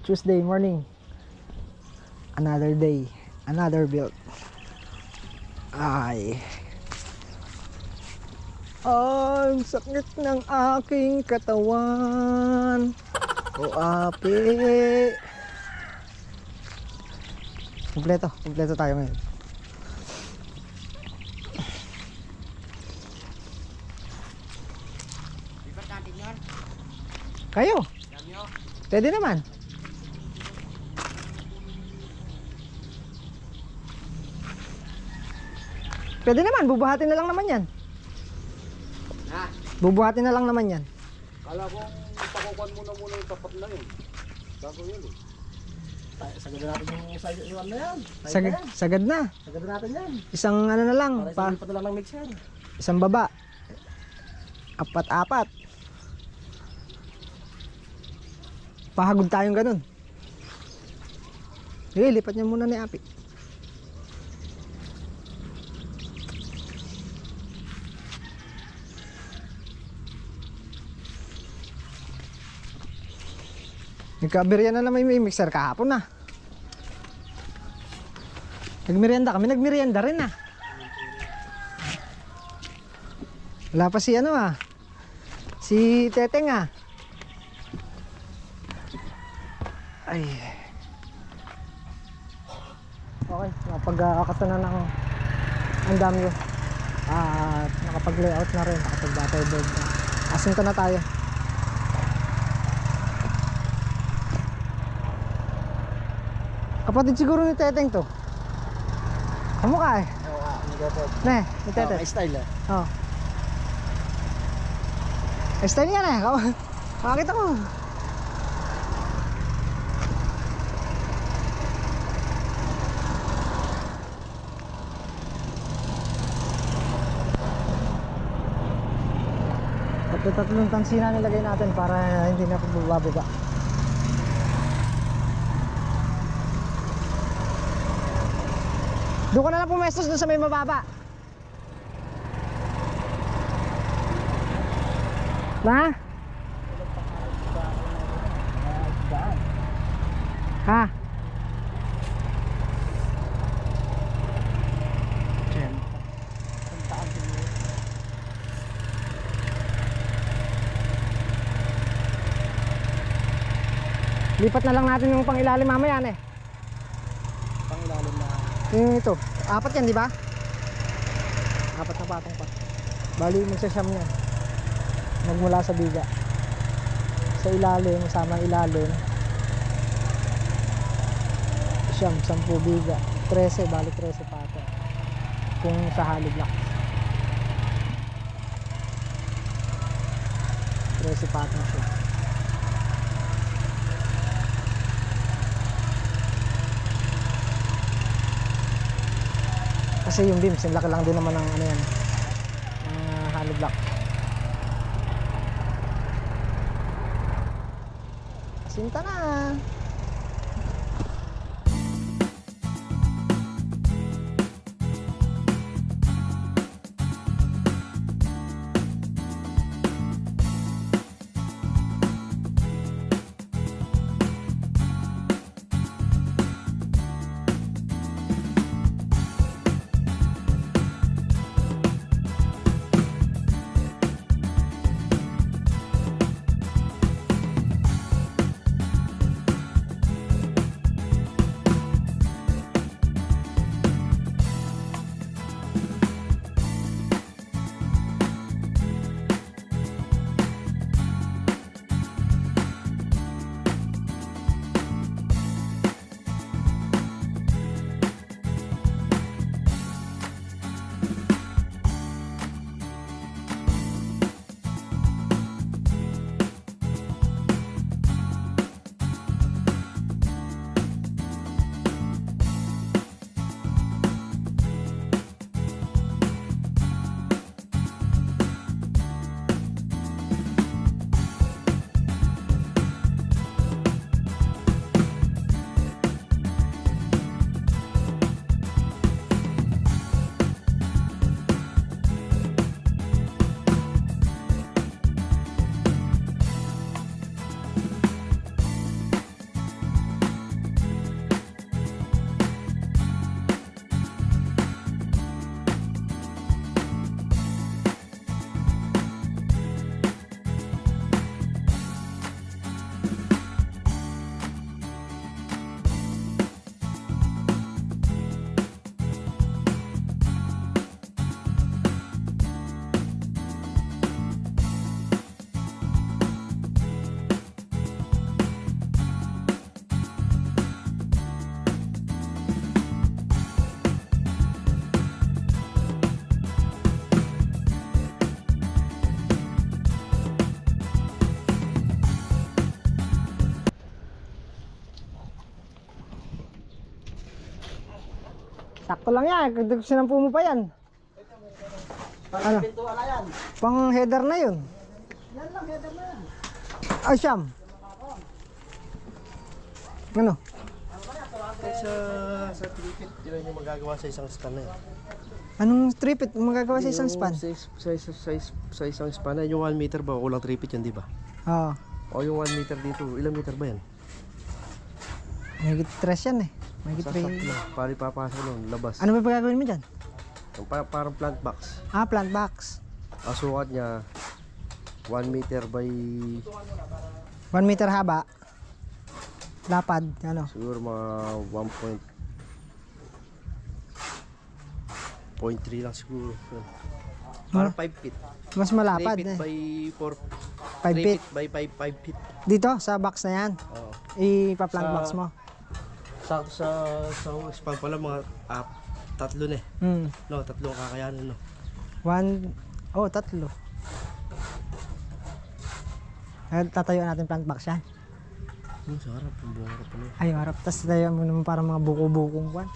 Tuesday morning. Another day, another build. Ay. Ang sakit ng aking katawan. O api. Kompleto tayo ngayon. Lipat natin yun. Kayo? Damyo. Pwede naman. Pwede naman, bubuhatin na lang naman yan. Ha? Bubuhatin na lang naman yan. Kala kong pakukuhan muna yung tapat na yun. Bago yun eh. Sagad natin yung na yan. Sagad na. Sagad natin yan. Isang ano na lang. Para isang lipat na lang ng mixer. Isang baba. Apat-apat. Pahagod tayong ganun. Sige, lipat niya muna ni Api. Nagkabirya na naman may mixer kahapon na. Nagmerienda kami, nagmerienda rin na. Wala pa si ano si Teteng Ay. Okay, nakapag-akasta na ng andamyo. At nakapag-layout na rin, nakapag-butterboard na. Asinto na tayo. Kapatid siguro ni Teteng to. Kamukha eh. Oo, nagapod. Ne, ni Teteng. May style eh. Oh. Style niya na. Makakita ko. Tatlong tansina nilagay natin para hindi na pagbababa. Doon ka na lang pumestos doon sa may mababa. Na? Ha? Lipat na lang natin yung pangilalim mamaya eh. Pangilalim na. Yung ito, apat yan di ba? Apat na patong pa. Bali magsasyam yan. Magmula sa biga. Sa ilalim, sama ilalim. Siyam, 10 biga. 13, bali 13 patong. Kung sa hollow block. 13 patong siya. Kasi yung beams, yung laki lang din naman ng ano yan, hollow block. Sinta na. Sakto lang yan. Kung sinampu mo pa yan. Ano? Pintuan na yan. Pang header na yun. Yan lang, header na yan. Ay, siyam. Ano? Sa tripit, yun yung magagawa sa isang span na yan. Anong tripit magagawa sa isang span? Sa isang span na, yung 1 meter ba? Kulang tripit yan, di ba? Oo. O yung 1 meter dito, ilang meter ba yan? May 3 yan eh. May Sasap 3. na, pari papasok nun, labas. Ano ba gagawin mo dyan? Yung parang plant box. Ah, plant box. Ang sukat niya, 1 meter by 1 meter haba. Lapad. Ano? siguro mga 1.3 lang siguro. Yun. Parang 5 feet. Mas malapad 3 feet eh. by 4 5 feet. by 5 feet. Dito, sa box na yan. Oo. Ipa-plant Sa- box mo. Sa span pala mga 3 na eh. Hmm. No, 3 ang kakayanin no. 1, oh, 3. Tatayo natin plant box yan. Yung sa harap, yung buong harap na. Ay, harap. Tapos tayo mo naman para mga buko-bukong kwan.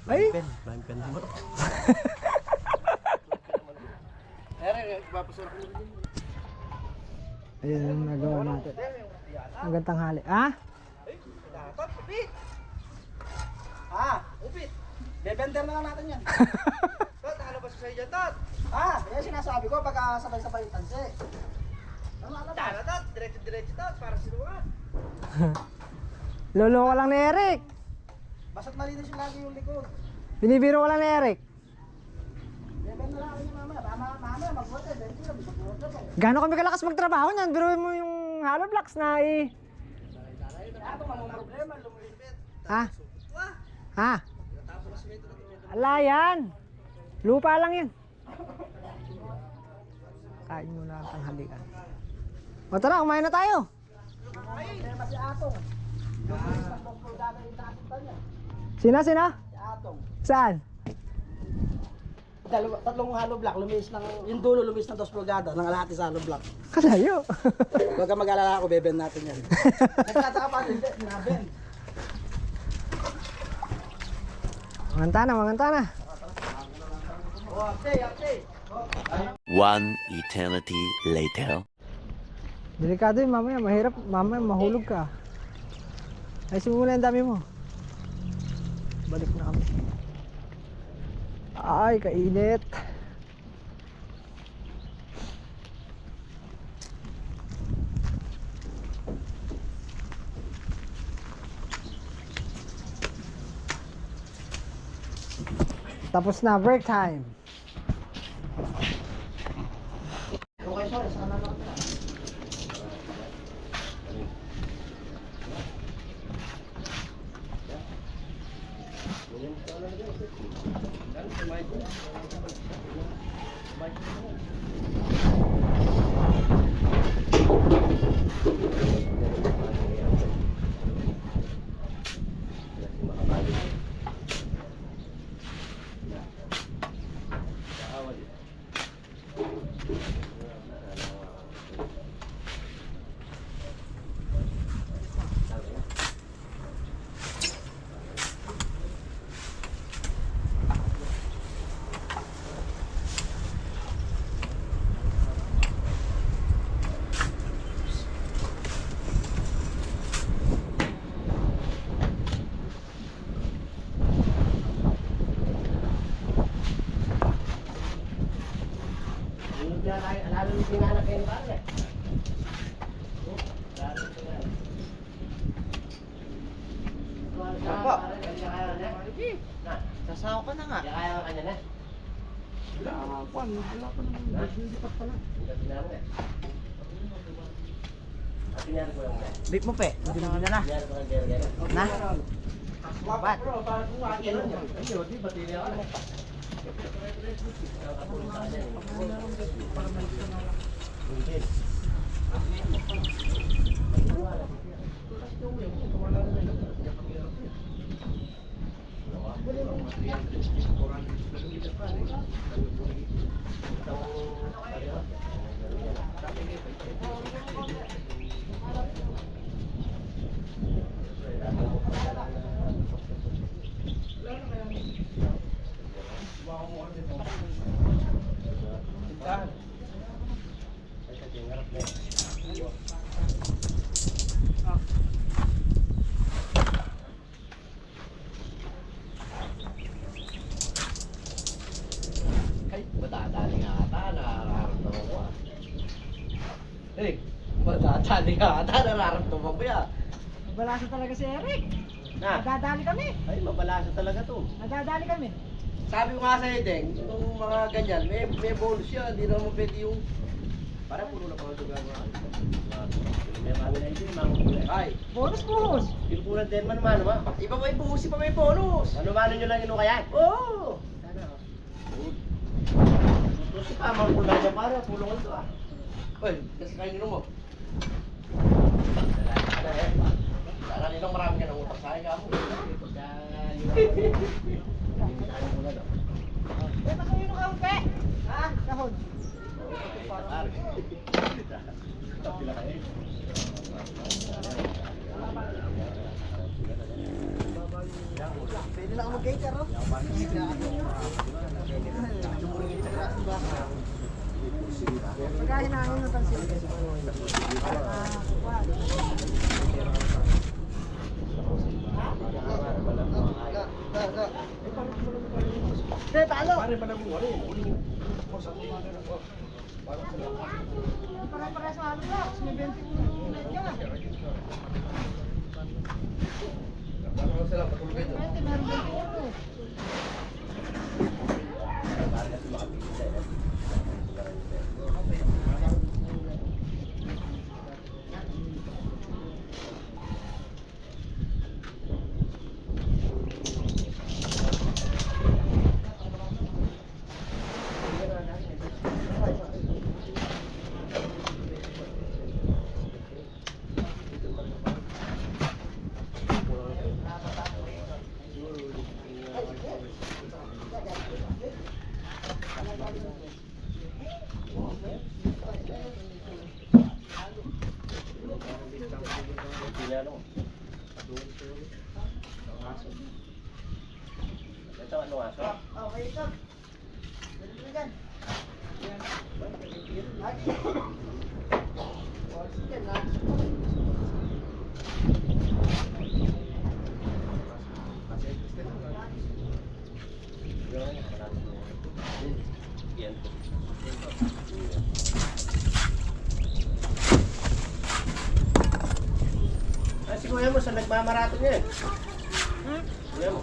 Ay! Blind pen naman. Ayun yung nagawa natin. Hanggang tanghali. Ah? Upit! Bebender na lang natin yan. Tot, ano ba sa iyo, Tot? Yan sinasabi ko pag sabay-sabay yung tansi. Tara, Tot, diretso-diretso, Tot, para sinukat. Lolo ka lang ni Eric. Basta't malinis yung lagi yung likod. Binibiro ka lang ni Eric. Bebender na lang yung mamaya. Mamaya, mag-water. Dahil sila, bisok water ko. Gano'n kami kalakas magtrabaho niyan? Biruin mo yung hollow blocks na Ito, walang problema, lumilipit. Ha? Ha? Ala yan. Lupa lang yan. Kain muna ang tanghalian. O tara, kumain na tayo. Problema si Atong. Lumilis ng doktor dada yung nakakita niya. Sina? Si Atong. Saan? Tatlong hollow block, lumis ng, yung dulo lumis ng 2 pulgada, nangalahati sa hollow block. Kalayo. Huwag ka mag-alala ako, bebend natin yan. Nagtataka pa, hindi, binabend. Manganta na. Oh, update. One eternity later. Delikado yun mamaya, mahirap. Mamaya mahulog ka. Ay, simula ang dami mo. Balik na kami. Ay, kainit. Tapos na, break time. Okay, sorry, sana lang. Sasawa ka na nga. Kaya ka na. Wala pa naman. Hindi pa pala. Bip mo pe. Hindi na na. Na? Ba't? Yata, nararamdaman ko yan. Mabalasa talaga si Eric. Na? Nadadali kami. Ay, mabalasa talaga to. Nadadali kami. Sabi ko nga sa'yo, Deng, itong mga ganyan, may bonus yan. Hindi naman pwede yung... Parang puno na pang lugar mga... May kami na ito yung mga kulay. Ay, Bonus. pinupunan din man naman, naman. Iba may bonus, iba may bonus. Ano-mano nyo lang ino kaya? Oo. Sana. Terus si Kamang kulay niya para, tulungan to ah. Uy, kasi kayo nyo mo. Sana nilang marami ka ng utang sa akin ka mo. Eh, patuloy nung kaunti. Ha? Kahon. Pwede na ako mag-cater, oh. Pagkahinangin mo tansin. Talo! Pare-pares sa halos box. May 20 ulit ka. 20, meron 21. Ito ano aso? Okay, ito. Dali mo dyan. Lagi. Oras dyan, ha? Yan. Ah, si kuya mo sa nagmamaraton niya eh. Kuya mo.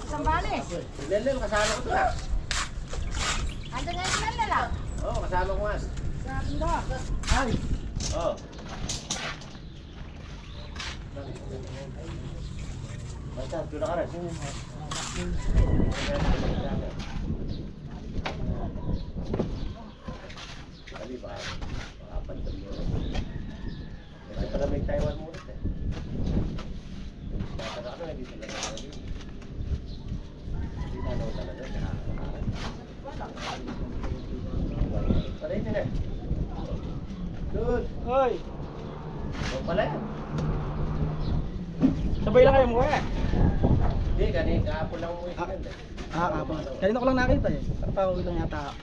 Isang bali. Lelel, kasama ko to na. Ando nga yung nalala. Oo, kasama ko nga. Sa akin daw. Ay. Oo. Basta, tula ka rin. Dali ba? Makapantag mo. Ito pala may Taiwan mo ulit eh. Sinasara ka na, hindi sila na ulit. Hindi na ano talaga. Paray din eh. Good. Hoy. Huwag pala yan. Sabay lang kayo mo eh. Hindi, ganun. Kahapon lang umuwi sila eh. Kapag. Kanina ko lang nakita eh. Pauwi lang yata.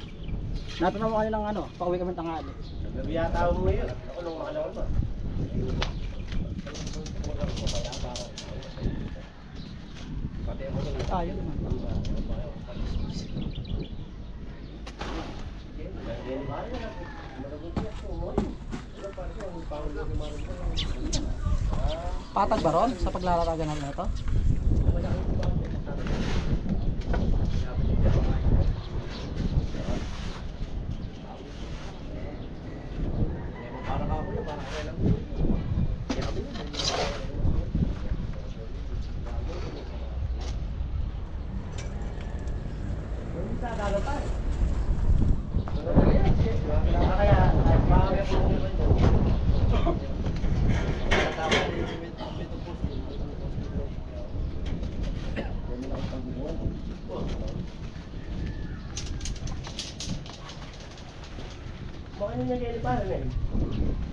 Natanong mo kanina ng ano, pauwi kami tanghali. Nagabi yata ako umuwi yun. Ako nung makalawan mo. Tayo naman. Patag ba ron sa paglalaragan natin ito? Bakit nyo nangyari pa rin eh?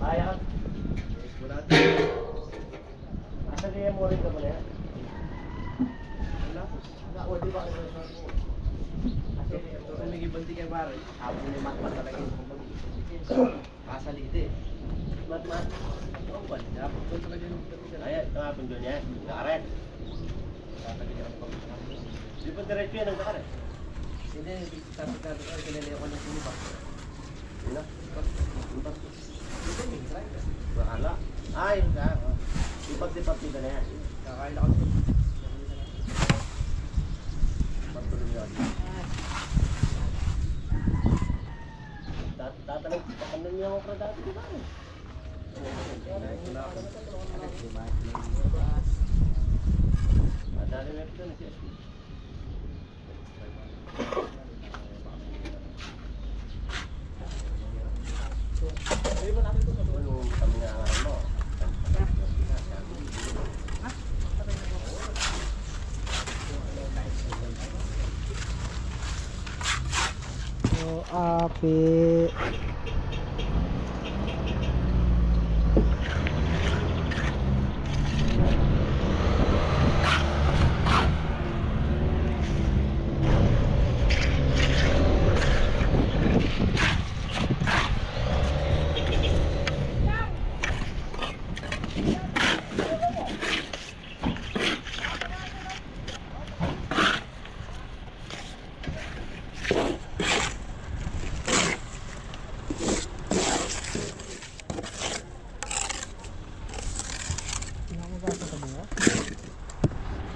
Kaya ka? Asa kaya mo rin ka ba na yan? Wala, di ba? Kasi kung may ibanti kay pare, habang may matmat talaga yung kumbaga. Kasalit eh. Matmat? Oo ba? Dapat doon talaga yung ayan, nakapin doon yan. Nakaret. Tatagin niya ako di ba diretso yan ang nakaret? Hindi, tapos natin ko, kinalaya ko ng sinipa. Yun na. Bakala. Ay, lipat-lipat dito na yan. Kakain ako. Patuloy yun. Tatanong, tatanong niya ako para dati, di ba? Dali na ito na siya. Ano kami na ano? So, api.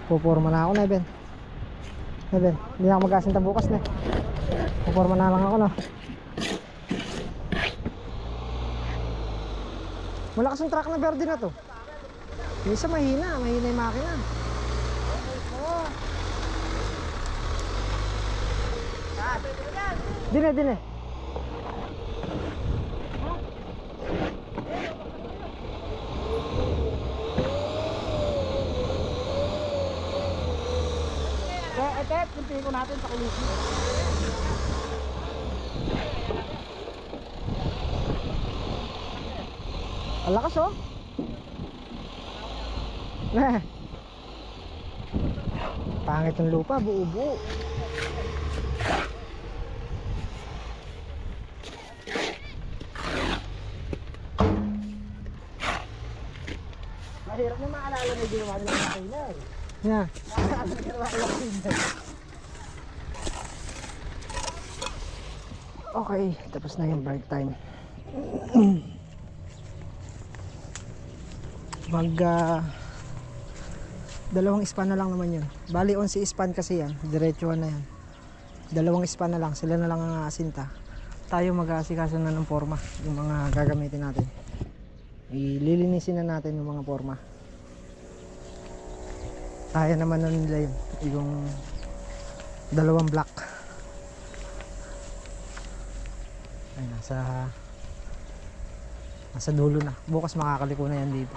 Puporma na ako na, Ben. Ben, hindi na ako magkasinta bukas na. Puporma na lang ako, no. Malakas yung truck na verde na to. Yung isa mahina yung makina. Dine. Tet, kunti ko natin sa kulisi. Ang lakas, oh. Pangit yung lupa, buo-buo. Mahirap na maalala na ginawa nila ng makina eh. Yeah. Okay, tapos na yung break time. Dalawang span na lang naman yun. Bali 11 span kasi yan, diretsuhan na yan. Dalawang span na lang, sila na lang ang aasinta. Tayo mag-aasikaso na ng forma, yung mga gagamitin natin. Ililinisin na natin yung mga forma. Kaya naman na nila yun, yung dalawang block. Ay, nasa dulo na. Bukas makakaliko na yan dito.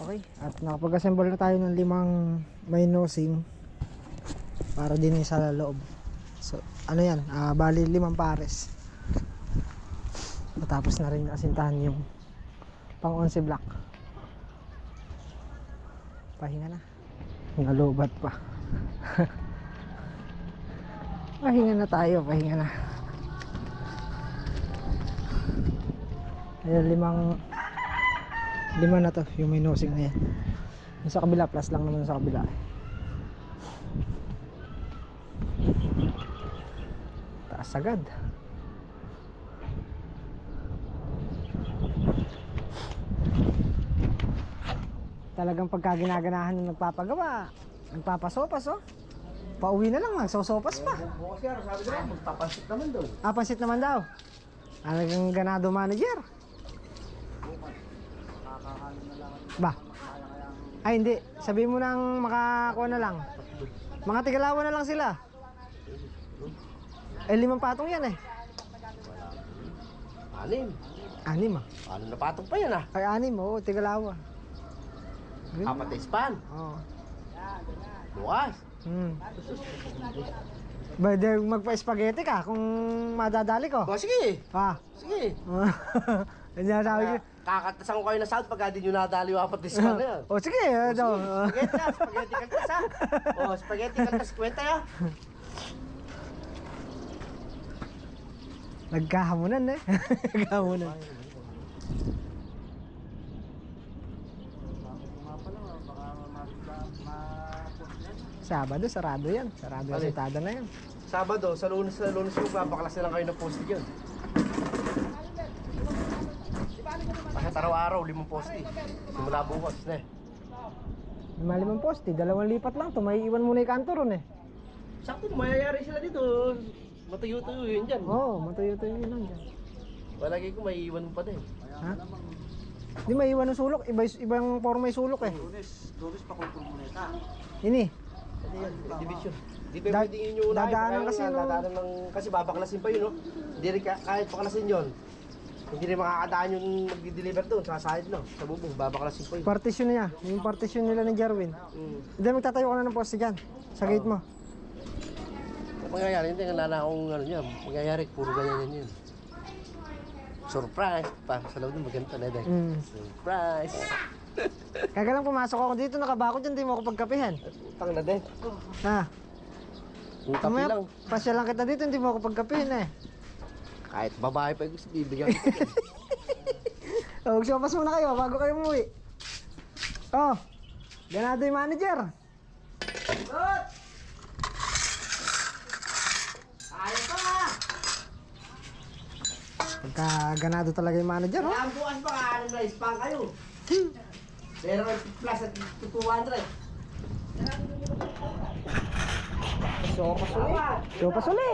Okay, at nakapag-assemble na tayo ng 5 may nosing para din sa loob. So, ano yan? Bali 5 pares. Matapos na rin asintahan yung pang 11 block. Pahinga na. Nalobat pa. Pahinga na tayo, pahinga na. Ayan, 5 na to, yung may nosing na yan. Yung sa kabila, plus lang naman sa kabila. Taas agad. Talagang pagka ginaganahan ng nagpapagawa, nagpapasopas oh. Pauwi na lang, nagsosopas pa. Bukas yan, sabi ko lang, magpapansit naman doon. Pansit naman daw. Talagang ganado manager. Ba? Ay hindi, sabihin mo nang makakuha na lang. Mga tigalawan na lang sila. 5 patong yan eh. 6. 6 ah. Ano na patong pa yan ah? Ay 6, oo, tigalawa. 4 na span. Oo. Bukas. Pwede magpa-spaghetti ka kung madadali ko. O sige. Sige. Sige. Kanya sabi ko. Kakatasan ko kayo na sound pagka di nyo nadali 4 na span na yan. O sige, ano. Spaghetti kaltas ha. O, spaghetti kaltas, kwenta ya. Nagkahamunan eh. Nagkahamunan. Sabado, sarado yan. Sarado yung sitada na yan. Sabado, sa lunes ko babaklas na lang kayo ng poste dyan. Bakit araw-araw, 5 poste. Simula bukas na eh. 5 poste, 2 lipat lang to. May iwan muna yung kanto ron eh. Sakto, mayayari sila dito. Matuyo-tuyo yun dyan. Oo, matuyo-tuyo yun lang dyan. Walagi ko may iwan mo pa din. Ha? Hindi may iwan ng sulok. Ibang forma yung sulok eh. Lunes pa kultur muna ito. Ini. Division. Di pa pwedeng yun yung unahin. Dadaanan kasi no. Dadaanan ng, kasi babaklasin pa yun, no? Hindi rin kahit paklasin yun. Hindi rin makakadaan yung mag-deliver doon sa side, no? Sa bubong, babaklasin pa yun. Partition niya. Yung partition nila ni Jarwin. Hindi, magtatayo ka na ng poste dyan. Sa gate mo. Ang mangyayari, hindi nga akong ano niya. Mangyayari, puro ganyan yun. Surprise! Para sa loob din, maganda na din. Surprise! Kaya lang pumasok ako dito, nakabakod dyan, hindi mo ako pagkapihan. Utang na din. Ha? Yung kape lang. Pasya lang kita dito, hindi mo ako pagkapihan eh. Kahit babae pa yung gusto, bibigyan ko. Magsopas muna kayo bago kayo umuwi. Oh, ganado yung manager. Good! Ayaw pa nga! Pagka ganado talaga yung manager, oh. Ang bukas pa ka, na spam kayo. Pero plus at 200. Sopas uli.